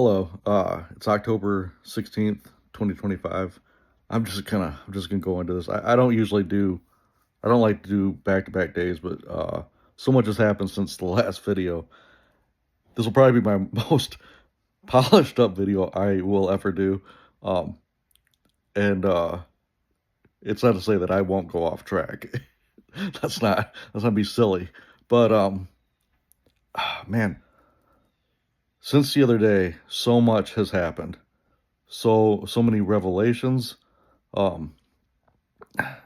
Hello. It's October 16th, 2025. I'm just gonna go into this. I don't like to do back-to-back days, but so much has happened since the last video. This will probably be my most polished up video I will ever do. Um, and it's not to say that I won't go off track. Let's not be silly. But man, since the other day, so much has happened. So many revelations. Um, I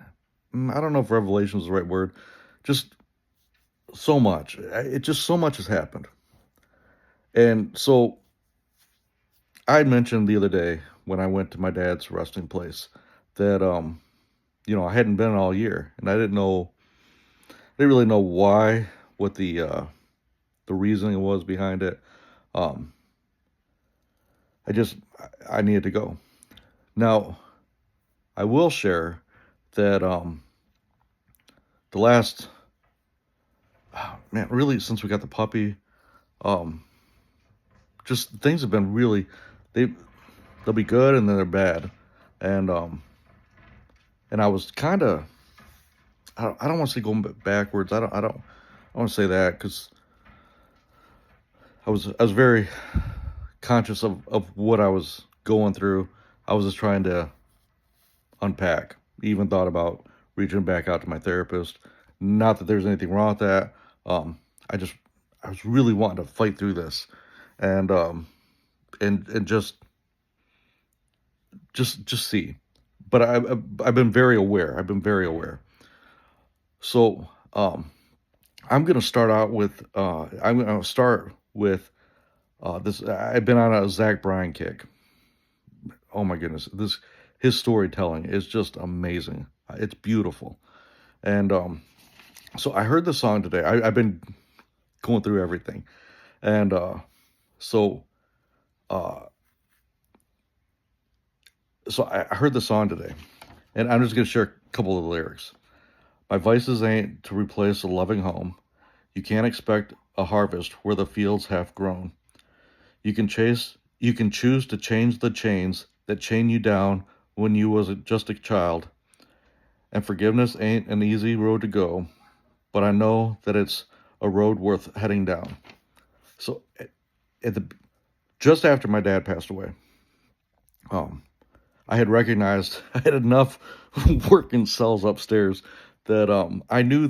don't know if revelation is the right word. Just so much. It just so much has happened. And so I had mentioned the other day when I went to my dad's resting place that I hadn't been all year, and I didn't really know why, what the reasoning was behind it. Um, I just I needed to go. Now I will share that the last man, really, since we got the puppy, um just things have been really they they'll be good and then they're bad. And and I was kind of I don't want to say going backwards. I don't want to say that because I was very conscious of what I was going through. I was just trying to unpack. Even thought about reaching back out to my therapist. Not that there's anything wrong with that. I just I was really wanting to fight through this, and and just see. But I've been very aware. I've been very aware. So I'm gonna start out with I'm gonna start with this. I've been on a Zach Bryan kick. Oh my goodness, this his storytelling is just amazing. It's beautiful, and so I heard the song today. I've been going through everything, and so uh, so I heard the song today, and I'm just gonna share a couple of the lyrics. My vices ain't to replace a loving home. You can't expect a harvest where the fields have grown. You can choose to change the chains that chain you down when you was just a child. And forgiveness ain't an easy road to go, but I know that it's a road worth heading down. So at the just after my dad passed away, um, I had recognized I had enough working cells upstairs that I knew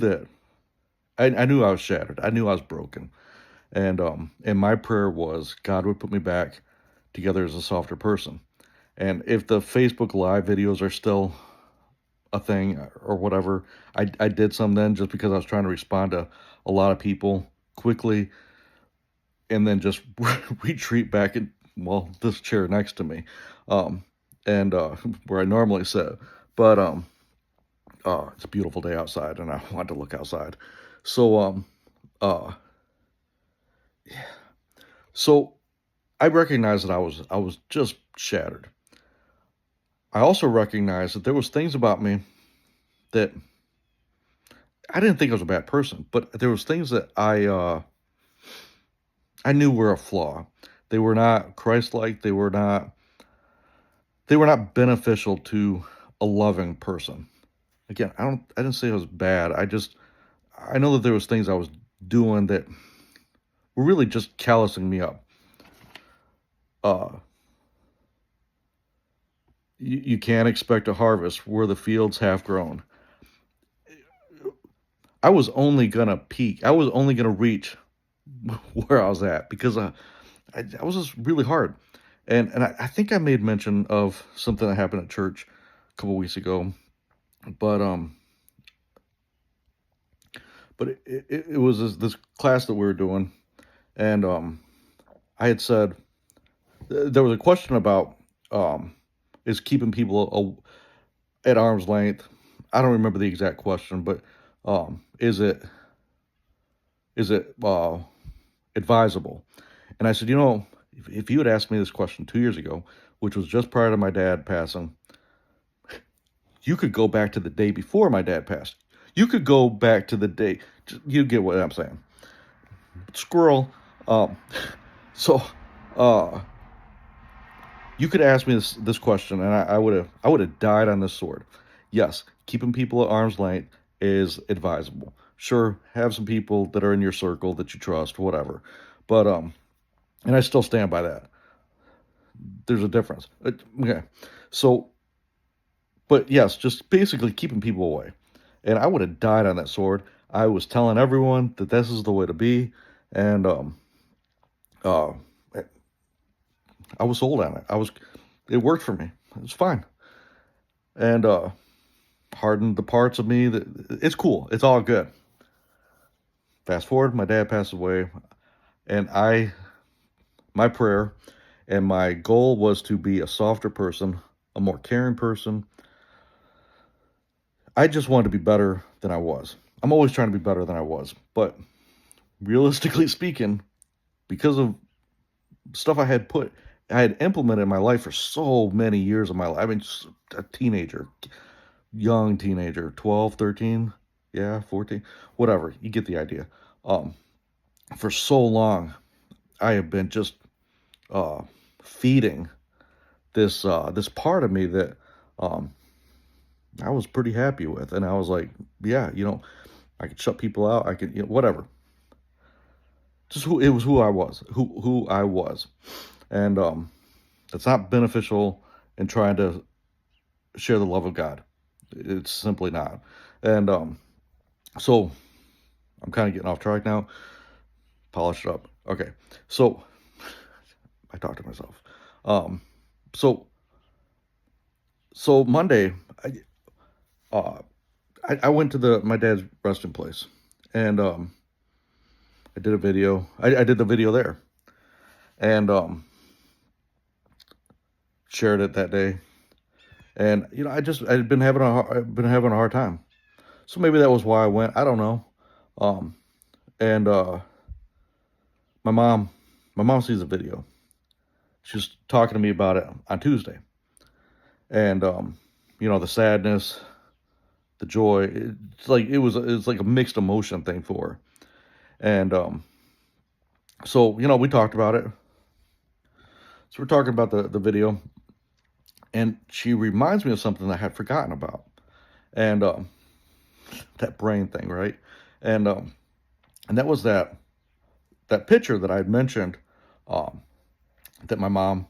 I was shattered. I knew I was broken. And my prayer was God would put me back together as a softer person. And if the Facebook Live videos are still a thing or whatever, I did some then just because I was trying to respond to a lot of people quickly, and then just retreat back in, well, this chair next to me, um, and where I normally sit. But it's a beautiful day outside, and I wanted to look outside. So uh, so I recognized that I was just shattered. I also recognized that there was things about me that I didn't think I was a bad person, but there was things that I knew were a flaw. They were not Christ-like. They were not beneficial to a loving person. Again, I didn't say it was bad. I know that there was things I was doing that were really just callousing me up. Uh, you can't expect a harvest where the fields have grown. I was only gonna peak. I was only gonna reach where I was at because I was just really hard. And I think I made mention of something that happened at church a couple weeks ago, but it was this class that we were doing, and I had said there was a question about is keeping people at arm's length. I don't remember the exact question, but is it advisable? And I said, if you had asked me this question 2 years ago, which was just prior to my dad passing, you could go back to the day before my dad passed. You could go back to the day. You get what I'm saying. Squirrel. Um, so, uh, You could ask me this question, and I would have died on this sword. Yes, keeping people at arm's length is advisable. Sure, have some people that are in your circle that you trust, whatever. But and I still stand by that. There's a difference. Okay, so but yes, just basically keeping people away. And I would have died on that sword. I was telling everyone that this is the way to be, and uh, I was sold on it. It worked for me. It was fine, and hardened the parts of me that it's cool. It's all good. Fast forward, my dad passed away, and my prayer and my goal was to be a softer person, a more caring person. I just wanted to be better than I was. I'm always trying to be better than I was, but realistically speaking, because of stuff I had implemented in my life for so many years of my life. I mean, a teenager, young teenager, 12, 13, yeah, 14, whatever. You get the idea. Um, for so long, I have been just uh, feeding this part of me that um, I was pretty happy with, and I was like, yeah, I could shut people out. I could, whatever. Just who it was, who I was, who I was, and it's not beneficial in trying to share the love of God. It's simply not. And so I'm kind of getting off track now. Polish it up. Okay. So I talked to myself. Um, so so Monday, uh, I went to the my dad's resting place, and I did a video. I did the video there, and shared it that day. And I'd been having a hard time. So maybe that was why I went. I don't know. Um, and my mom, my mom sees the video. She's talking to me about it on Tuesday, and the sadness, the joy. It's like a mixed emotion thing for her. And so we talked about it. So we're talking about the video, and she reminds me of something I had forgotten about, and that brain thing, right? And and that was that picture that I had mentioned, um, that my mom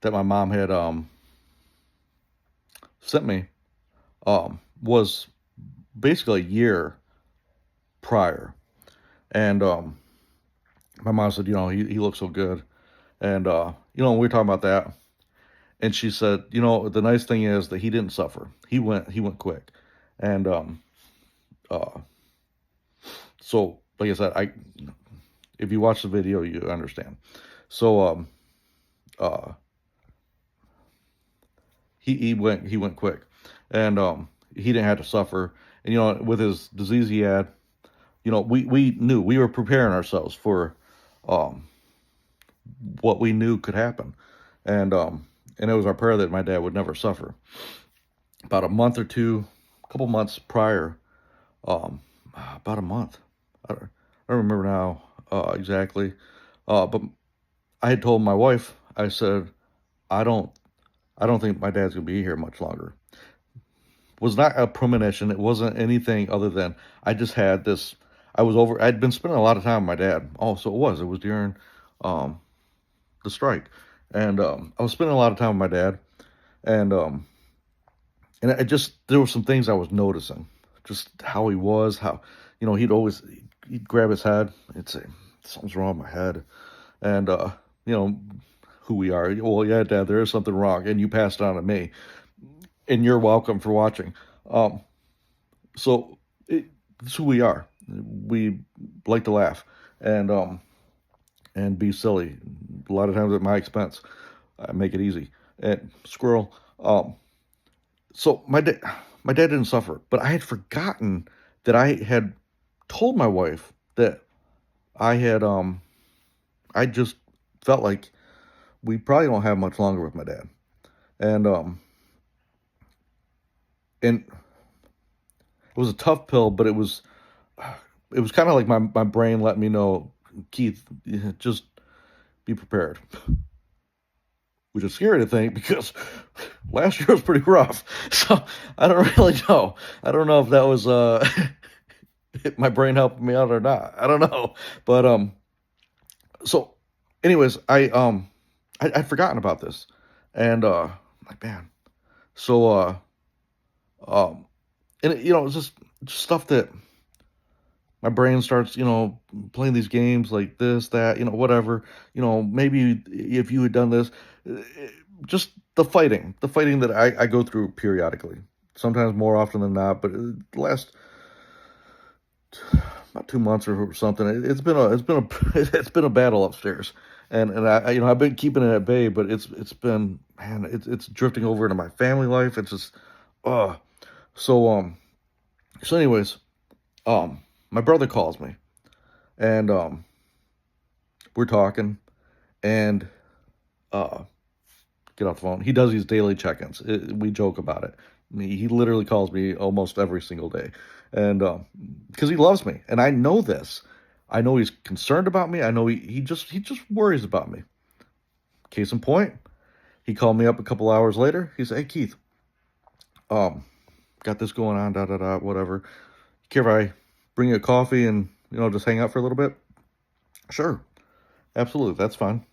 had sent me, was basically a year prior. And my mom said, he looks so good. And we were talking about that. And she said, the nice thing is that he didn't suffer. He went quick. And uh, so like I said, if you watch the video, you understand. So uh, he went quick, and he didn't have to suffer. And with his disease he had, we knew we were preparing ourselves for um, what we knew could happen, and it was our prayer that my dad would never suffer. About a month or two, a couple months prior, um, about a month, I don't remember now exactly, but I had told my wife, I said, I don't I don't think my dad's gonna be here much longer. Was not a premonition. It wasn't anything other than I just had this. I'd been spending a lot of time with my dad. Oh, so it was. It was during um, the strike, and I was spending a lot of time with my dad, and I just there were some things I was noticing, just how he was, how he'd grab his head, he'd say something's wrong with my head, and you know who we are. Well, yeah, Dad, there is something wrong, and you passed it on to me, and you're welcome for watching. Um, so it's who we are. We like to laugh and be silly. A lot of times at my expense. I make it easy. And squirrel. So my dad didn't suffer, but I had forgotten that I had told my wife that I had I just felt like we probably don't have much longer with my dad. And and it was a tough pill, but it was kind of like my brain let me know, Keith, just be prepared. which is scary to think because last year was pretty rough. So I don't really know. I don't know if that was my brain helping me out or not. I don't know. But so anyways, I'd forgotten about this. And like man. So um and it's just stuff that my brain starts, playing these games like this, that, whatever. Maybe if you had done this, eh, just the fighting that I go through periodically, sometimes more often than not. But the last about 2 months or something, it's been a battle upstairs, and I've been keeping it at bay, but it's been man, it's drifting over into my family life. It's just, uh so so anyways, my brother calls me and we're talking and uh get off the phone. He does these daily check-ins. We joke about it. He literally calls me almost every single day, and because he loves me, and I know this. I know he's concerned about me. I know he just worries about me. Case in point, he called me up a couple hours later. He said, "Hey Keith, um, got this going on, da da da, whatever. Care if I bring you a coffee and just hang out for a little bit?" Sure, absolutely, that's fine.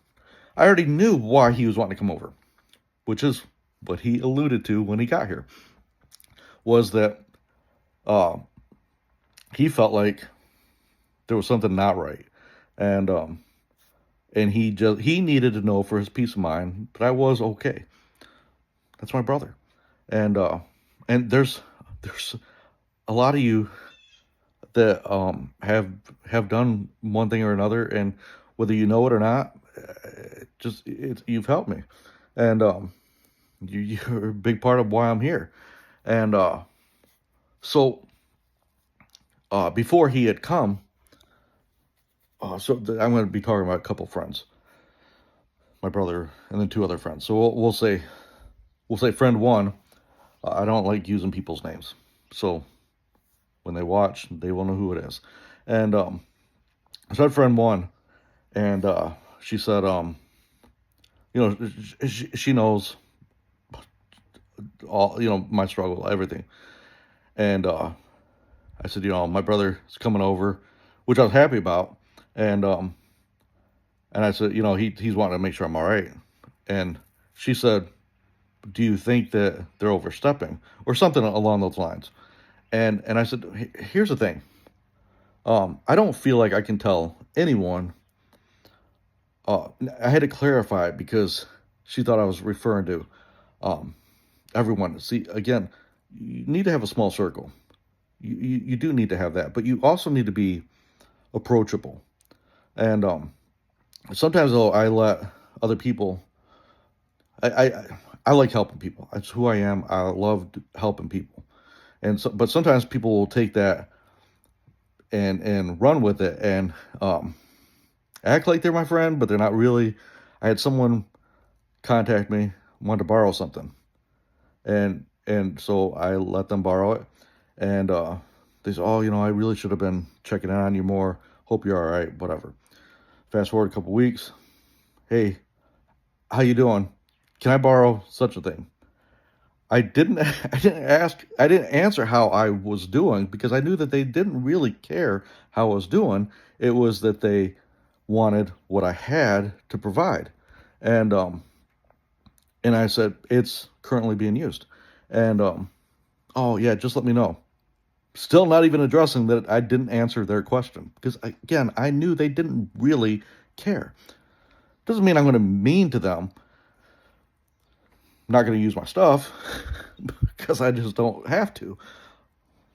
I already knew why he was wanting to come over, which is what he alluded to when he got here, was that uh, he felt like there was something not right, and he needed to know for his peace of mind that I was okay. That's my brother, and there's a lot of you that have done one thing or another, and whether you know it or not, you've helped me, and you're a big part of why I'm here, and so before he had come, I'm going to be talking about a couple friends, my brother, and then two other friends. So we'll say friend one. I don't like using people's names, so when they watch, they will know who it is. And I said friend one, and she said, she knows all, my struggle, everything. And I said, my brother is coming over, which I was happy about. And I said, he's wanting to make sure I'm all right. And she said, "Do you think that they're overstepping or something along those lines?" And I said, Here's the thing. I don't feel like I can tell anyone." I had to clarify it because she thought I was referring to um, everyone. See, again, you need to have a small circle. You do need to have that, but you also need to be approachable. And sometimes, though, I let other people. I like helping people. That's who I am. I love helping people. But sometimes people will take that and run with it and act like they're my friend, but they're not really. I had someone contact me, wanted to borrow something, and so I let them borrow it, and they said, "Oh, I really should have been checking in on you more. Hope you're all right. Whatever." Fast forward a couple weeks. "Hey, how you doing? Can I borrow such a thing?" I didn't. I didn't ask. I didn't answer how I was doing because I knew that they didn't really care how I was doing. It was that they wanted what I had to provide, and I said it's currently being used, and oh yeah, just let me know. Still not even addressing that I didn't answer their question because again I knew they didn't really care. Doesn't mean I'm going to mean to them. I'm not going to use my stuff because I just don't have to.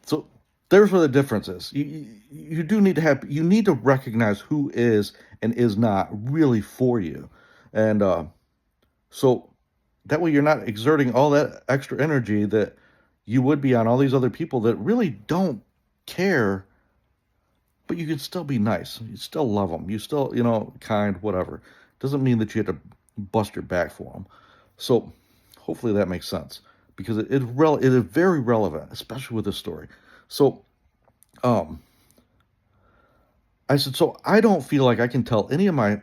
So there's where the difference is. You do need to you need to recognize who is and is not really for you, and so that way you're not exerting all that extra energy that you would be on all these other people that really don't care, but you can still be nice. You still love them. You still, kind, whatever. Doesn't mean that you have to bust your back for them. So hopefully that makes sense because it is very relevant, especially with this story. So um, I said, so I don't feel like I can tell any of my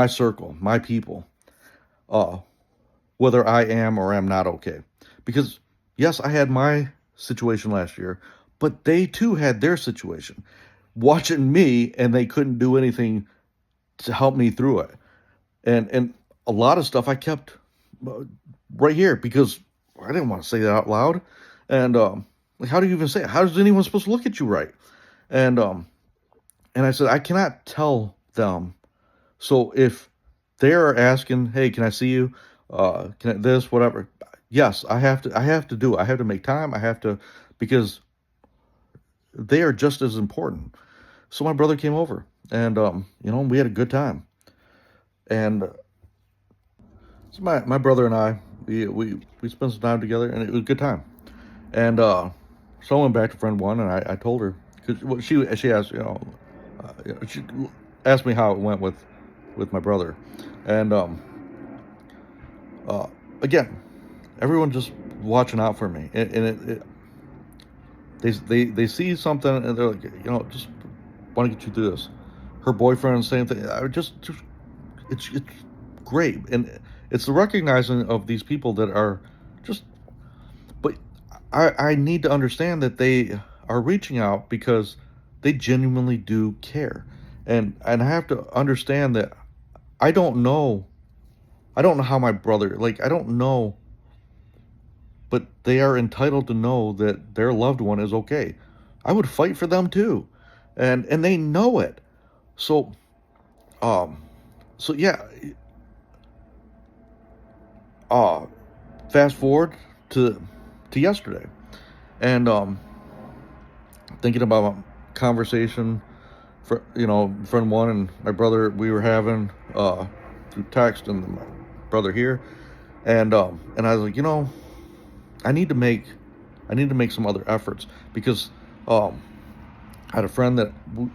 circle, my people, uh, whether I am or am not okay. Because, yes, I had my situation last year, but they too had their situation. Watching me, and they couldn't do anything to help me through it. And a lot of stuff I kept uh, right here because I didn't want to say that out loud. And like, how do you even say it? How is anyone supposed to look at you right? And and I said I cannot tell them. So if they're asking, "Hey, can I see you? Can I, this, whatever?" Yes, I have to. I have to do it. I have to make time. I have to because they are just as important. So my brother came over, and we had a good time. And so my brother and I, we spent some time together, and it was a good time. And so I went back to friend one, and I told her because she asked she asked me how it went with my brother, and uh, again, everyone just watching out for me, and they see something, and they're like, just want to get you through this. Her boyfriend, same thing. I just it's great, and it's the recognizing of these people that are just. But I need to understand that they are reaching out because they genuinely do care, and I have to understand that I don't know. I don't know how my brother, like, I don't know, but they are entitled to know that their loved one is okay. I would fight for them too, and they know it. So um so yeah, uh fast forward to yesterday, and thinking about my conversation for friend one and my brother we were having through text, and my brother here, and I was like, I need to make some other efforts because um I had a friend that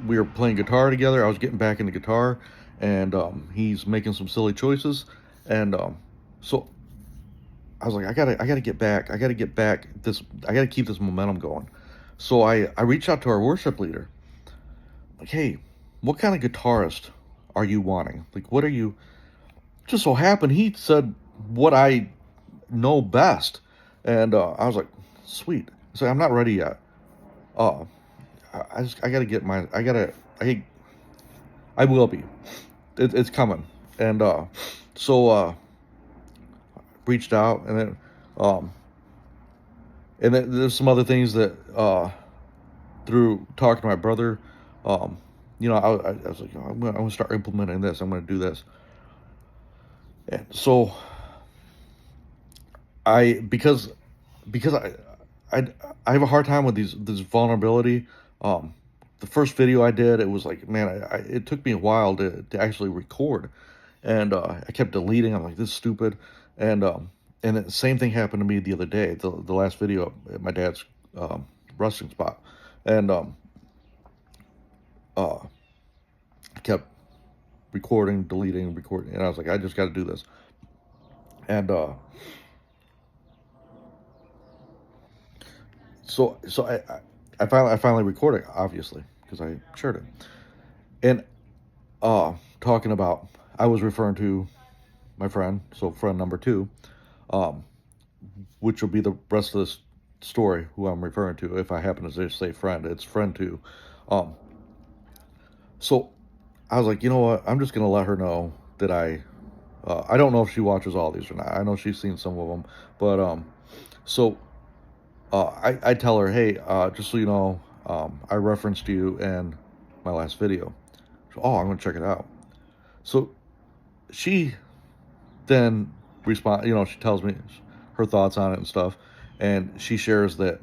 we were playing guitar together. I was getting back into guitar, and he's making some silly choices, and so I was like, I gotta get back. I gotta get back this. I gotta keep this momentum going. So I reached out to our worship leader, like, hey, what kind of guitarist are you wanting? Like, what are you? Just so happened he said what I know best, and I was like, sweet. So I'm not ready yet. Uh, I gotta get my. I will be. It's coming, and so reached out, um, and then there's some other things that through talking to my brother, um, I was like, I'm gonna start implementing this. I'm gonna do this, and so I because I I have a hard time with this vulnerability. Um, the first video I did, it was like, man, it took me a while to actually record, and I kept deleting. I'm like, this is stupid, and and the same thing happened to me the other day. The last video at my dad's wrestling spot, and uh, I kept recording, deleting, recording, and I was like, I just got to do this, and so I finally recorded, obviously, because I shared it, and talking about, I was referring to my friend, so friend number two, um, which will be the rest of this story, who I'm referring to. If I happen to say friend, it's friend two. Um, so I was like, you know what? I'm just gonna let her know that I don't know if she watches all these or not. I know she's seen some of them, but so I tell her, hey, just so you know, I referenced you in my last video. So, oh, I'm gonna check it out. So she then respond, she tells me her thoughts on it and stuff, and she shares that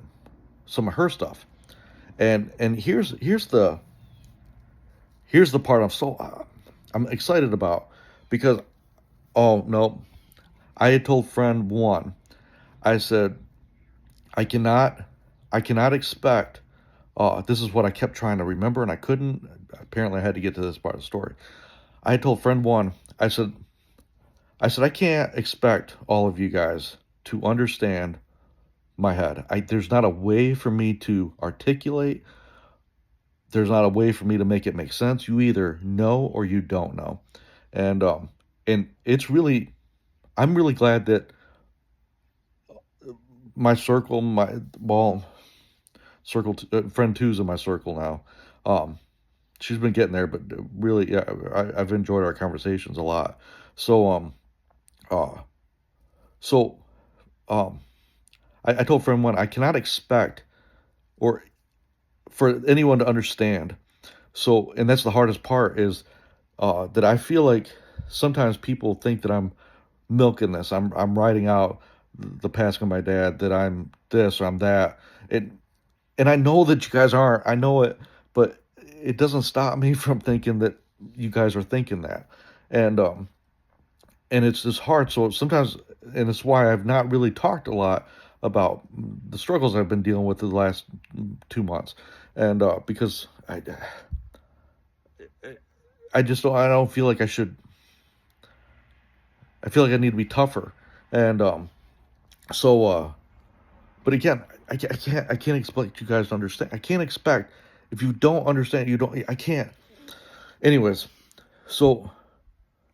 some of her stuff. And here's the part I'm excited about, because oh no, I had told friend one, I said I cannot I cannot expect. This is what I kept trying to remember, and I couldn't. Apparently, I had to get to this part of the story. I had told friend one, I said I can't expect all of you guys to understand my head. There's not a way for me to articulate. There's not a way for me to make it make sense. You either know or you don't know, and and it's really, I'm really glad that my circle, friend two's in my circle now. Um, she's been getting there, but really, yeah, I've enjoyed our conversations a lot. So, uh, so, um, I told friend one, I cannot expect or for anyone to understand. So, and that's the hardest part is that I feel like sometimes people think that I'm milking this. I'm writing out the passing of my dad, that I'm this or I'm that. And I know that you guys aren't. I know it, but it doesn't stop me from thinking that you guys are thinking that. And and it's just hard. So sometimes, and it's why I've not really talked a lot about the struggles I've been dealing with the last 2 months, and because I just don't. I don't feel like I should. I feel like I need to be tougher, and so. But again, I can't expect you guys to understand. I can't expect if you don't understand. You don't. I can't. Anyways, so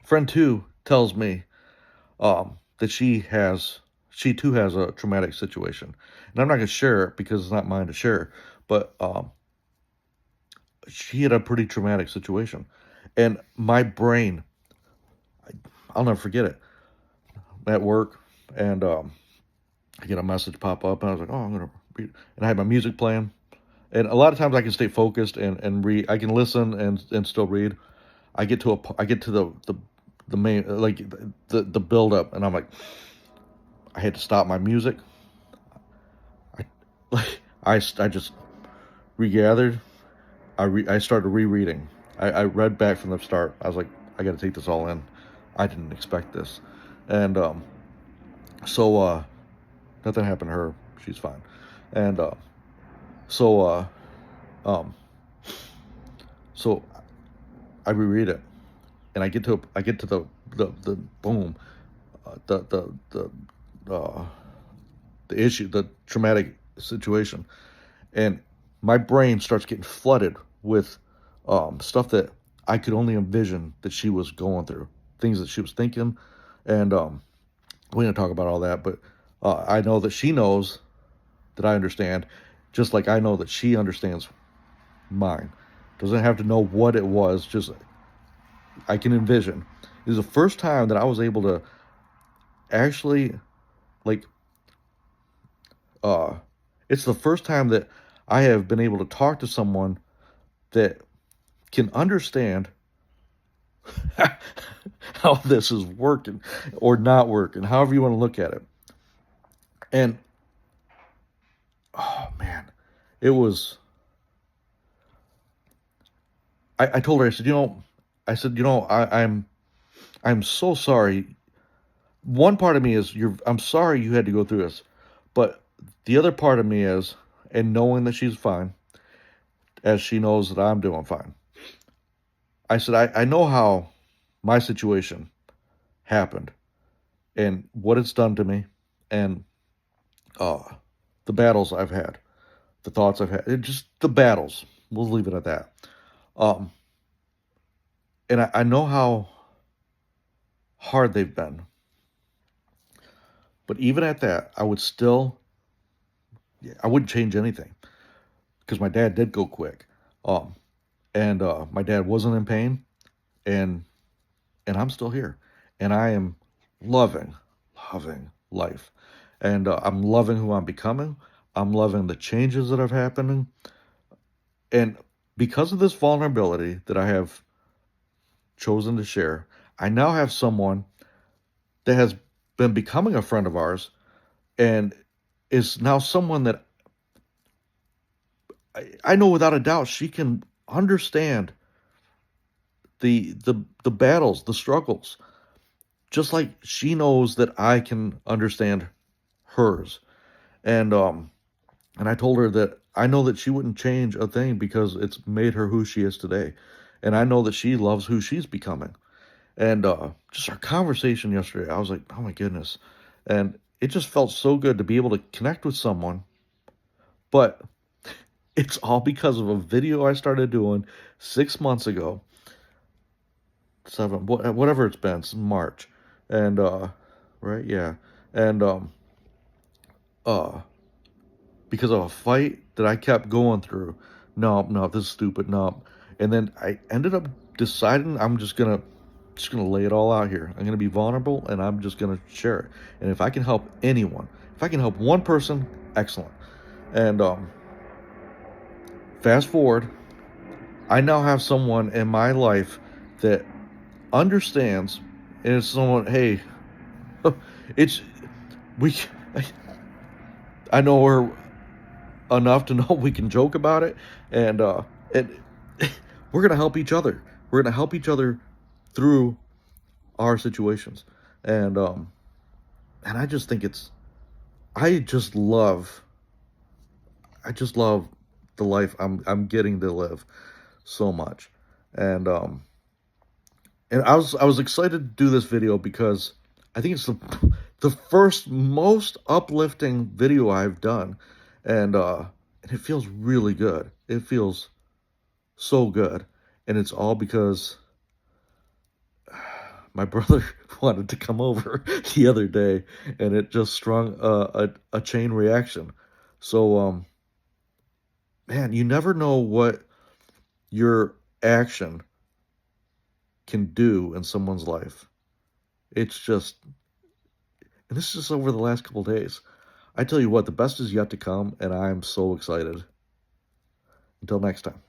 friend two tells me that she too has a traumatic situation, and I'm not gonna share it because it's not mine to share. But she had a pretty traumatic situation, and my brain, I'll never forget it. At work, and I get a message pop up, and I was like, "Oh, I'm gonna read," and I had my music playing. And a lot of times I can stay focused and read. I can listen and still read. I get to the main like the build up, and I'm like, I had to stop my music. I like I just regathered. I started rereading. I read back from the start. I was like, I got to take this all in. I didn't expect this, and so nothing happened to her. She's fine, and so um so I reread it, and I get to the boom, uh, the issue, the traumatic situation, and my brain starts getting flooded with stuff that I could only envision that she was going through, things that she was thinking, and we didn't talk about all that, but I know that she knows that I understand, just like I know that she understands mine. Doesn't have to know what it was, just I can envision. It was the first time that I was able to actually like uh it's the first time that I have been able to talk to someone that can understand how this is working or not working, however you want to look at it. And oh man, it was I told her, I said, I'm so sorry. One part of me is I'm sorry you had to go through this. But the other part of me is, and knowing that she's fine, as she knows that I'm doing fine. I said, I know how my situation happened and what it's done to me and uh, the battles I've had, the thoughts I've had, just the battles. We'll leave it at that. Um, and I know how hard they've been. But even at that, I wouldn't change anything because my dad did go quick. Um, and my dad wasn't in pain, and I'm still here, and I am loving, loving life, and I'm loving who I'm becoming. I'm loving the changes that have happened, and because of this vulnerability that I have chosen to share, I now have someone that has been becoming a friend of ours, and is now someone that I know without a doubt she can understand the battles, the struggles, just like she knows that I can understand hers. And and I told her that I know that she wouldn't change a thing because it's made her who she is today. And I know that she loves who she's becoming. And just our conversation yesterday, I was like, oh my goodness. And it just felt so good to be able to connect with someone. But it's all because of a video I started doing 6 months ago, whatever it's been, it's March. And right? Yeah. And uh because of a fight that I kept going through. No, no, this is stupid. No. And then I ended up deciding I'm just gonna lay it all out here. I'm gonna be vulnerable and I'm just gonna share it. And if I can help anyone, if I can help one person, excellent. And fast forward, I now have someone in my life that understands, and it's someone, hey, it's we I know her enough to know we can joke about it, and and we're gonna help each other. We're gonna help each other through our situations, and I just think it's I just love I just love the life I'm getting to live so much, and I was excited to do this video because I think it's the first most uplifting video I've done, and it feels really good. It feels so good, and it's all because my brother wanted to come over the other day, and it just strung a chain reaction. So man, you never know what your action can do in someone's life. It's just, and this is just over the last couple days. I tell you what, the best is yet to come, and I am so excited. Until next time.